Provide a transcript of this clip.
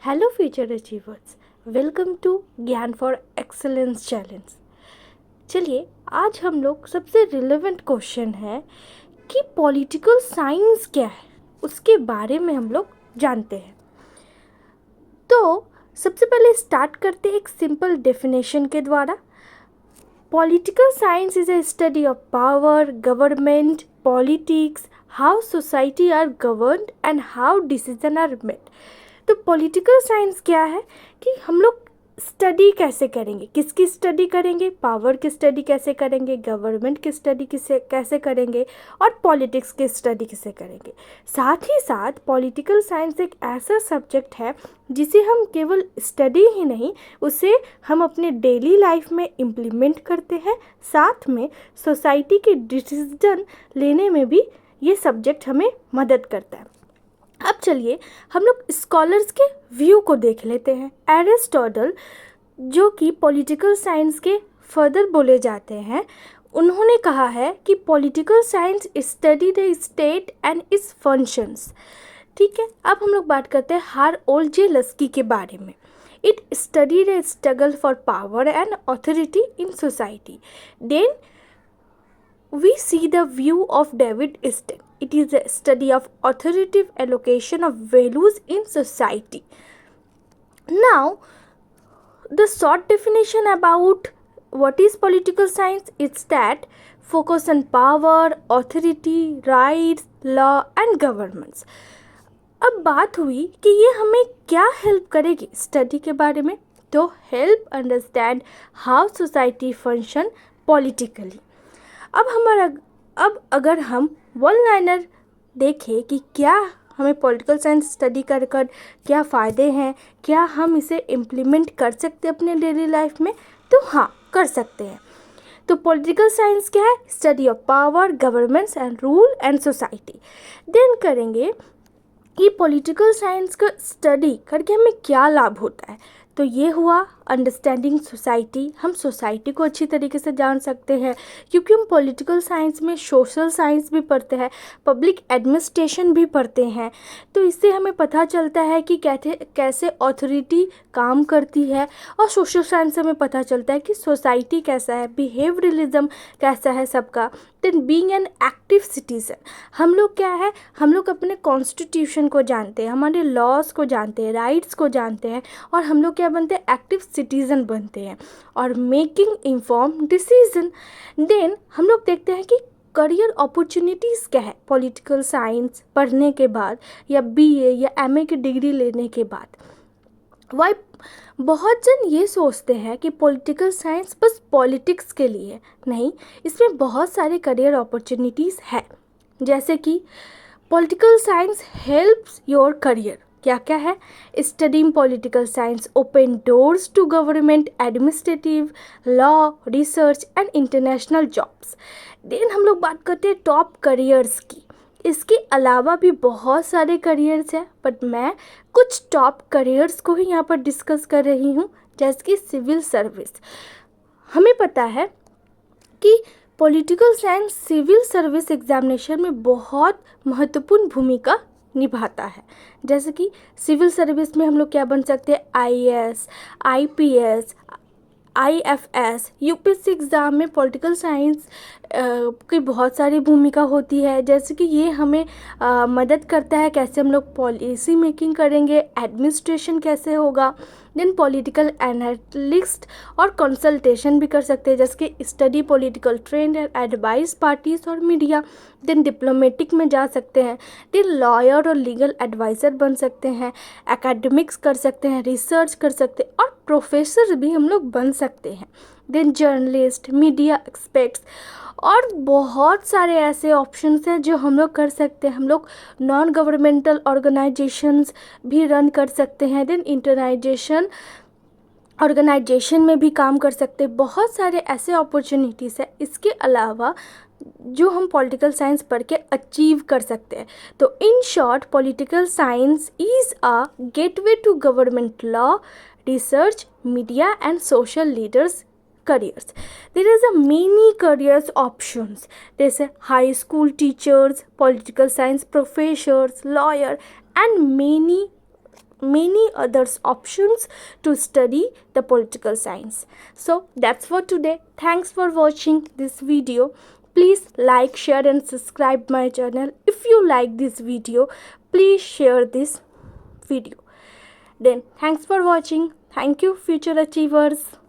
Hello future achievers, welcome to Gyan for excellence challenge. चलिए, आज हम लोग सबसे रिलेवेंट क्वेश्चन है कि पॉलिटिकल साइंस क्या है, उसके बारे में हम लोग जानते हैं। तो सबसे पहले स्टार्ट करते हैं एक सिंपल डेफिनेशन के द्वारा। Political science is a study of power, government, politics, how society are governed and how decision are made. तो पॉलिटिकल साइंस क्या है कि हम लोग स्टडी कैसे करेंगे, किसकी स्टडी करेंगे, पावर की स्टडी कैसे करेंगे, गवर्नमेंट की स्टडी कैसे करेंगे और पॉलिटिक्स की स्टडी कैसे करेंगे। साथ ही साथ पॉलिटिकल साइंस एक ऐसा सब्जेक्ट है जिसे हम केवल स्टडी ही नहीं, उसे हम अपने डेली लाइफ में इम्प्लीमेंट करते हैं। साथ में सोसाइटी के डिसीजन लेने में भी ये सब्जेक्ट हमें मदद करता है। अब चलिए हम लोग स्कॉलर्स के व्यू को देख लेते हैं। एरिस्टोटल, जो कि पॉलिटिकल साइंस के फर्दर बोले जाते हैं, उन्होंने कहा है कि political science study the state and it's functions. ठीक है, अब हम लोग बात करते हैं हारोल्ड-जे-लस्की के बारे में। It study the struggle for power and authority in society. Then we see the view of David Stern. It is a study of authoritative allocation of values in society. Now, the short definition about what is political science is that focus on power, authority, rights, law and governments. अब बात हुई कि ये हमें क्या help करेगी study के बारे में, तो help understand how society function politically. अब अगर हम वन लाइनर देखें कि क्या हमें पॉलिटिकल साइंस स्टडी कर क्या फ़ायदे हैं, क्या हम इसे इम्प्लीमेंट कर सकते हैं अपने डेली लाइफ में, तो हाँ, कर सकते हैं। तो पॉलिटिकल साइंस क्या है? Study of power, governments and rule and society. Then करेंगे कि पॉलिटिकल साइंस का स्टडी करके हमें क्या लाभ होता है। तो ये हुआ अंडरस्टैंडिंग सोसाइटी, हम सोसाइटी को अच्छी तरीके से जान सकते हैं क्योंकि हम पॉलिटिकल साइंस में सोशल साइंस भी पढ़ते हैं, पब्लिक एडमिनिस्ट्रेशन भी पढ़ते हैं। तो इससे हमें पता चलता है कि कैसे अथॉरिटी काम करती है, और सोशल साइंस से हमें पता चलता है कि सोसाइटी कैसा है, बिहेवियरलिज्म कैसा है सबका। Then being an active citizen, हम लोग क्या है, हम लोग अपने कॉन्स्टिट्यूशन को जानते हैं, हमारे लॉज को जानते हैं, राइट्स को जानते हैं, और हम लोग क्या बनते हैं, एक्टिव सिटीज़न बनते हैं और मेकिंग इन्फॉर्म डिसीजन। देन हम लोग देखते हैं कि करियर अपॉर्चुनिटीज़ क्या है पॉलिटिकल साइंस पढ़ने के बाद या बीए या एमए की डिग्री लेने के बाद। वाई बहुत जन ये सोचते हैं कि पॉलिटिकल साइंस बस पॉलिटिक्स के लिए नहीं, इसमें बहुत सारे करियर अपॉर्चुनिटीज़ है। जैसे कि political science helps your career, क्या क्या है? Studying political science open doors to government, administrative, law, research and international jobs. Then हम लोग बात करते हैं टॉप करियर्स की। इसके अलावा भी बहुत सारे करियर्स हैं, बट मैं कुछ टॉप करियर्स को ही यहाँ पर डिस्कस कर रही हूँ, जैसे कि सिविल सर्विस। हमें पता है कि political science civil service examination में बहुत महत्वपूर्ण भूमिका निभाता है। जैसे कि सिविल सर्विस में हम लोग क्या बन सकते हैं, IAS, IPS, IFS. UPSC exam में पॉलिटिकल साइंस की बहुत सारी भूमिका होती है। जैसे कि ये हमें मदद करता है कैसे हम लोग पॉलिसी मेकिंग करेंगे, एडमिनिस्ट्रेशन कैसे होगा। देन पॉलिटिकल एनालिस्ट और कंसल्टेशन भी कर सकते हैं, जैसे कि study political trend and advice parties और मीडिया। देन डिप्लोमेटिक में जा सकते हैं। देन लॉयर और लीगल एडवाइज़र बन सकते हैं, एकेडमिक्स कर सकते हैं, रिसर्च कर सकते हैं, और प्रोफेसर भी हम लोग बन सकते हैं। देन जर्नलिस्ट, मीडिया एक्सपर्ट्स, और बहुत सारे ऐसे ऑप्शंस हैं जो हम लोग कर सकते हैं। हम लोग नॉन गवर्नमेंटल ऑर्गेनाइजेशंस भी रन कर सकते हैं। देन ऑर्गेनाइजेशन में भी काम कर सकते हैं। बहुत सारे ऐसे अपॉर्चुनिटीज़ है इसके अलावा जो हम पॉलिटिकल साइंस पढ़ के अचीव कर सकते हैं। तो in short political science is a gateway to government law, research, media and social leaders careers. There is a many careers options. There's a high school teachers, political science professors, lawyer and many many others options to study the political science. So that's for today. Thanks for watching this video. Please like, share and subscribe my channel. If you like this video, please share this video. Then thanks for watching. Thank you, future achievers.